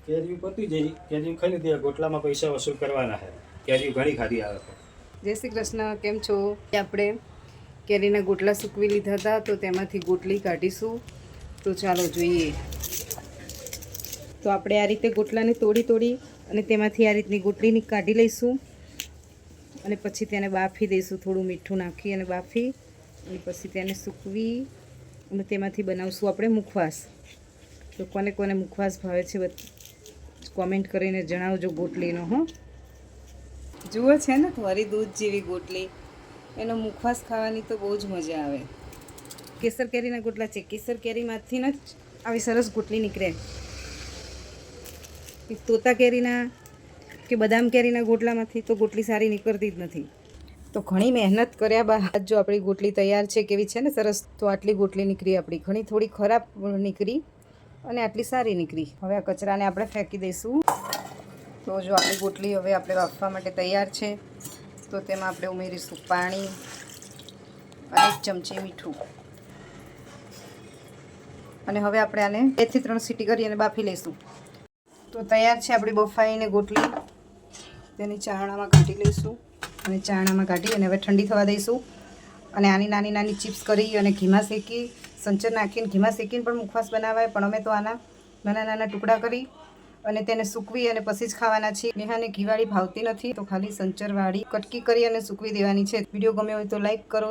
કેરી પતી જઈ, કેરી ખાઈ લીધી, ગોટલામાં પૈસા વસૂલ કરવાના છે. કેરી ઘણી ખાધી આવે છે. જય શ્રી કૃષ્ણ, કેમ છો? આપણે કેરીના ગોટલા સૂકવી લીધા હતા, તો તેમાંથી ગોટલી કાઢીશું. તો ચાલો જોઈએ. તો આપણે આ રીતે ગોટલાને તોડી અને તેમાંથી આ રીતની ગોટલીની કાઢી લઈશું અને પછી તેને બાફી દઈશું. થોડું મીઠું નાખી અને બાફી અને પછી તેને સૂકવી અને તેમાંથી બનાવશું આપણે મુખવાસ. તો કોને કોને મુખવાસ ભાવે છે કોમેન્ટ કરીને જણાવજો ગોટલીનો. હો, જુઓ છે ને વરી દૂધ જેવી ગોટલી, એનો મુખવાસ ખાવાની તો બહુ જ મજા આવે. કેસર કેરીના ગોટલા છે. કેસર કેરીમાંથી જ આવી સરસ ગોટલી નીકળે. તોતા કેરીના કે બદામ કેરીના ગોટલામાંથી તો ગોટલી સારી નીકળતી જ નથી. તો ઘણી મહેનત કર્યા બાદ જો આપણી ગોટલી તૈયાર છે, કેવી છે ને સરસ. તો આટલી ગોટલી નીકળી આપણી. ઘણી થોડી ખરાબ નીકળી અને આટલી સારી નીકળી. હવે આ કચરાને આપણે ફેંકી દઈશું. તો જો આપણી ગોટલી હવે આપણે બાફવા માટે તૈયાર છે. તો તેમાં આપણે ઉમેરીશું પાણી અને 1 ચમચી મીઠું. અને હવે આપણે આને 2 થી 3 સીટી કરી અને બાફી લઈશું. તો તૈયાર છે આપણી બફાઈને ગોટલી. તેની ચારણામાં કાઢી લઈશું અને ચારણામાં કાઢી અને હવે ઠંડી થવા દઈશું. અને આની નાની નાની ચિપ્સ કરી અને ઘીમાં શેકી, સંચર નાખીને ઘીમાં શેકીને પણ મુખવાસ બનાવાય. પણ અમે તો આના નાના નાના ટુકડા કરી અને તેને સૂકવી અને પછી જ ખાવાના છીએ. નેહાને ઘીવાળી ભાવતી નથી, તો ખાલી સંચરવાળી કટકી કરી અને સૂકવી દેવાની છે. વિડીયો ગમ્યો હોય તો લાઈક કરો.